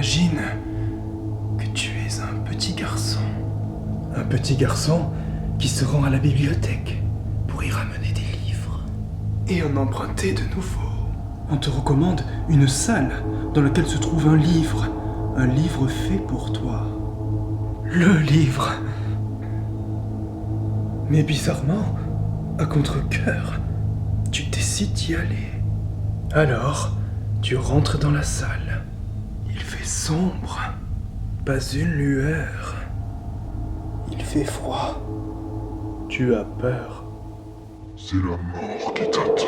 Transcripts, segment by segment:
Imagine que tu es un petit garçon. Un petit garçon qui se rend à la bibliothèque pour y ramener des livres. Et en emprunter de nouveaux. On te recommande une salle dans laquelle se trouve un livre fait pour toi. Le livre. Mais bizarrement, à contre-cœur, tu décides d'y aller. Alors, tu rentres dans la salle. Il fait sombre, pas une lueur. Il fait froid. Tu as peur. C'est la mort qui t'attend.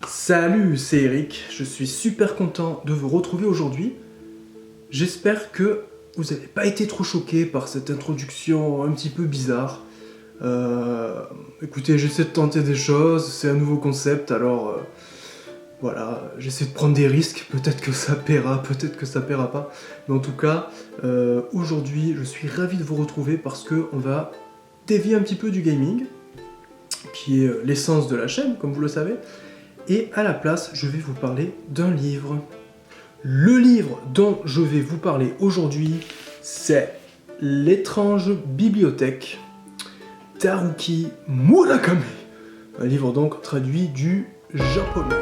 Salut, c'est Eric. Je suis super content de vous retrouver aujourd'hui. J'espère que vous n'avez pas été trop choqués par cette introduction un petit peu bizarre. Écoutez, j'essaie de tenter des choses, c'est un nouveau concept, alors voilà, j'essaie de prendre des risques, peut-être que ça paiera, peut-être que ça paiera pas. Mais en tout cas, aujourd'hui, je suis ravi de vous retrouver parce qu'on va dévier un petit peu du gaming, qui est l'essence de la chaîne, comme vous le savez. Et à la place, je vais vous parler d'un livre. Le livre dont je vais vous parler aujourd'hui, c'est L'étrange bibliothèque d'Haruki Murakami. Un livre donc traduit du japonais.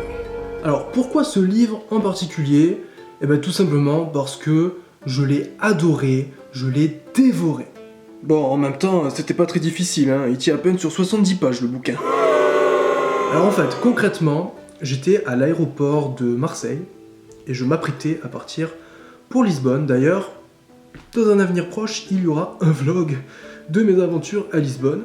Alors pourquoi ce livre en particulier ? Eh bien tout simplement parce que je l'ai adoré, je l'ai dévoré. Bon, en même temps, c'était pas très difficile, hein. Il tient à peine sur 70 pages le bouquin. Alors en fait, concrètement, j'étais à l'aéroport de Marseille et je m'apprêtais à partir pour Lisbonne. D'ailleurs, dans un avenir proche, il y aura un vlog de mes aventures à Lisbonne.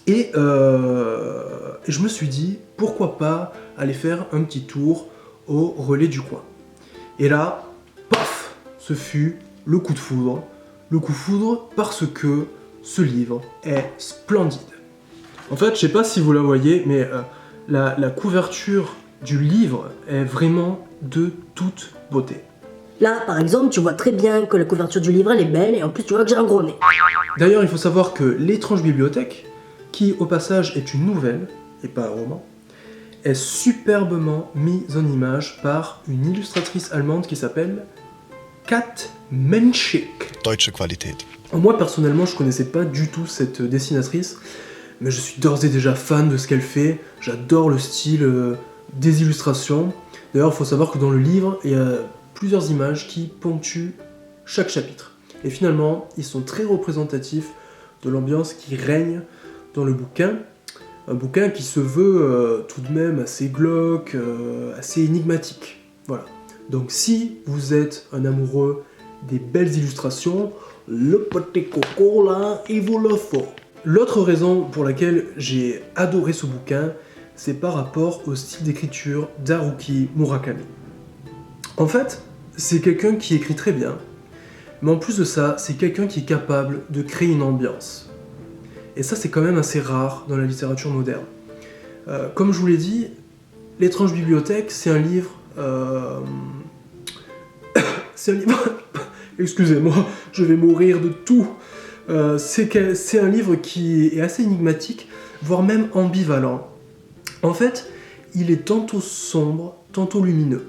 Et je me suis dit, pourquoi pas aller faire un petit tour au relais du coin. Et là, paf, ce fut le coup de foudre. Le coup de foudre parce que ce livre est splendide. En fait, je sais pas si vous la voyez, mais la couverture du livre est vraiment de toute beauté. Là, par exemple, tu vois très bien que la couverture du livre, elle est belle, et en plus, tu vois que j'ai un gros nez. D'ailleurs, il faut savoir que L'étrange bibliothèque, qui au passage est une nouvelle, et pas un roman, est superbement mise en image par une illustratrice allemande qui s'appelle Kat Menschik. Deutsche Qualität. Moi, personnellement, je connaissais pas du tout cette dessinatrice, mais je suis d'ores et déjà fan de ce qu'elle fait. J'adore le style des illustrations. D'ailleurs, il faut savoir que dans le livre, il y a plusieurs images qui ponctuent chaque chapitre. Et finalement, ils sont très représentatifs de l'ambiance qui règne dans le bouquin. Un bouquin qui se veut tout de même assez glauque, assez énigmatique. Voilà. Donc si vous êtes un amoureux des belles illustrations, le petit coco là, il vous le faut. L'autre raison pour laquelle j'ai adoré ce bouquin, c'est par rapport au style d'écriture d'Haruki Murakami. En fait, c'est quelqu'un qui écrit très bien, mais en plus de ça, c'est quelqu'un qui est capable de créer une ambiance. Et ça, c'est quand même assez rare dans la littérature moderne. Comme je vous l'ai dit, L'étrange bibliothèque, c'est un livre... c'est un livre... Excusez-moi, je vais mourir de tout. C'est un livre qui est assez énigmatique, voire même ambivalent. En fait, il est tantôt sombre, tantôt lumineux.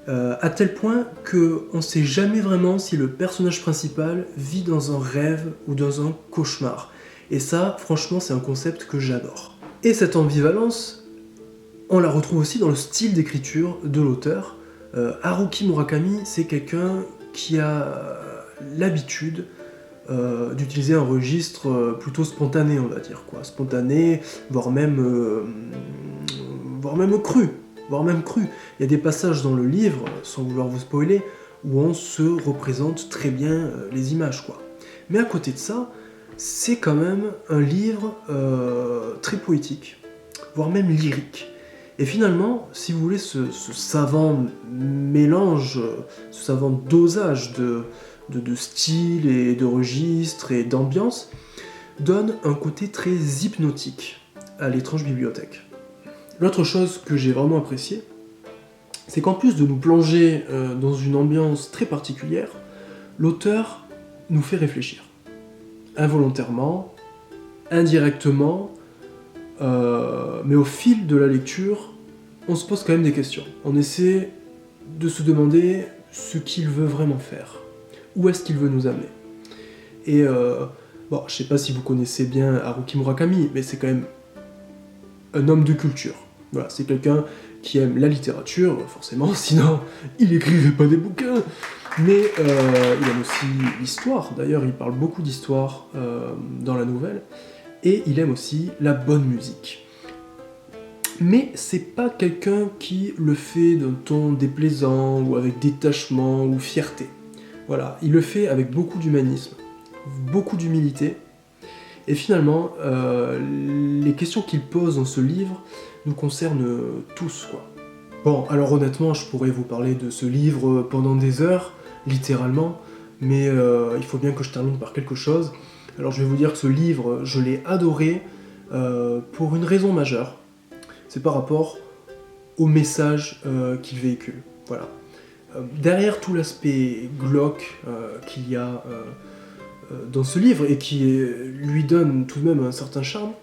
À tel point qu'on ne sait jamais vraiment si le personnage principal vit dans un rêve ou dans un cauchemar. Et ça, franchement, c'est un concept que j'adore. Et cette ambivalence, on la retrouve aussi dans le style d'écriture de l'auteur. Haruki Murakami, c'est quelqu'un qui a l'habitude d'utiliser un registre plutôt spontané, on va dire, quoi. Spontané, voire même cru. Il y a des passages dans le livre, sans vouloir vous spoiler, où on se représente très bien les images, quoi. Mais à côté de ça, c'est quand même un livre très poétique, voire même lyrique. Et finalement, si vous voulez, ce savant mélange, ce savant dosage de style et de registre et d'ambiance donne un côté très hypnotique à L'étrange bibliothèque. L'autre chose que j'ai vraiment appréciée, c'est qu'en plus de nous plonger dans une ambiance très particulière, l'auteur nous fait réfléchir. Involontairement, indirectement, mais au fil de la lecture, on se pose quand même des questions. On essaie de se demander ce qu'il veut vraiment faire. Où est-ce qu'il veut nous amener? Et bon, je sais pas si vous connaissez bien Haruki Murakami, mais c'est quand même un homme de culture. Voilà, c'est quelqu'un qui aime la littérature, forcément, sinon il écrirait pas des bouquins. Mais il aime aussi l'histoire, d'ailleurs il parle beaucoup d'histoire dans la nouvelle, et il aime aussi la bonne musique. Mais c'est pas quelqu'un qui le fait d'un ton déplaisant, ou avec détachement, ou fierté. Voilà, il le fait avec beaucoup d'humanisme, beaucoup d'humilité, et finalement, les questions qu'il pose dans ce livre nous concernent tous, quoi. Bon, alors honnêtement, je pourrais vous parler de ce livre pendant des heures, littéralement, mais il faut bien que je termine par quelque chose. Alors je vais vous dire que ce livre, je l'ai adoré pour une raison majeure. C'est par rapport au message qu'il véhicule. Voilà. Derrière tout l'aspect glauque qu'il y a dans ce livre, et qui lui donne tout de même un certain charme,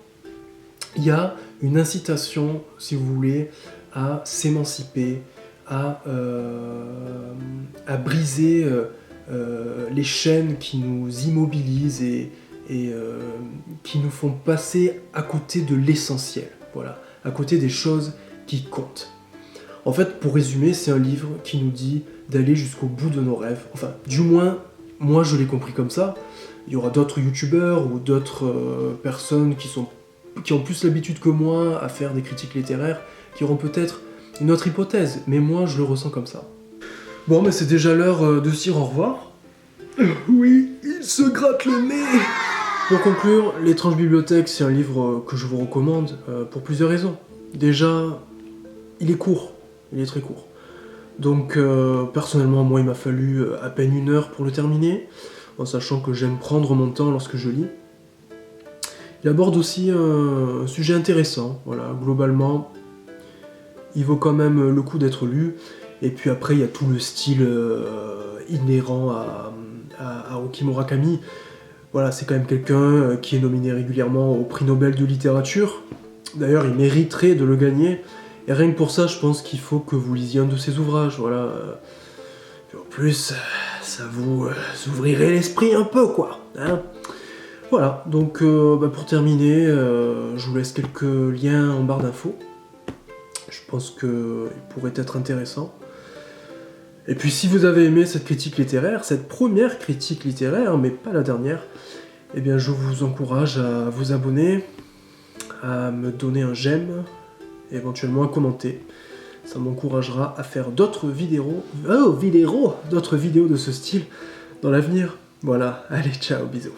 il y a une incitation, si vous voulez, à s'émanciper, à briser les chaînes qui nous immobilisent et qui nous font passer à côté de l'essentiel, voilà, à côté des choses qui comptent. En fait, pour résumer, c'est un livre qui nous dit d'aller jusqu'au bout de nos rêves. Enfin, du moins, moi je l'ai compris comme ça. Il y aura d'autres youtubeurs ou d'autres personnes qui ont plus l'habitude que moi à faire des critiques littéraires, qui auront peut-être une autre hypothèse, mais moi je le ressens comme ça. Bon, mais c'est déjà l'heure de se dire au revoir. Oui, il se gratte le nez. Pour conclure, L'étrange bibliothèque, c'est un livre que je vous recommande pour plusieurs raisons. Déjà, il est court, il est très court. Donc personnellement, moi il m'a fallu à peine 1 heure pour le terminer, en sachant que j'aime prendre mon temps lorsque je lis. Il aborde aussi un sujet intéressant, voilà, globalement, il vaut quand même le coup d'être lu. Et puis après, il y a tout le style inhérent à Haruki Murakami. Voilà, c'est quand même quelqu'un qui est nominé régulièrement au prix Nobel de littérature. D'ailleurs, il mériterait de le gagner. Et rien que pour ça, je pense qu'il faut que vous lisiez un de ses ouvrages, voilà. En plus, ça vous ouvrirait l'esprit un peu, quoi, hein. Voilà, donc pour terminer, je vous laisse quelques liens en barre d'infos. Je pense qu'ils pourraient être intéressants. Et puis si vous avez aimé cette critique littéraire, cette première critique littéraire, mais pas la dernière, eh bien je vous encourage à vous abonner, à me donner un j'aime, et éventuellement à commenter. Ça m'encouragera à faire d'autres vidéos de ce style dans l'avenir. Voilà, allez, ciao, bisous.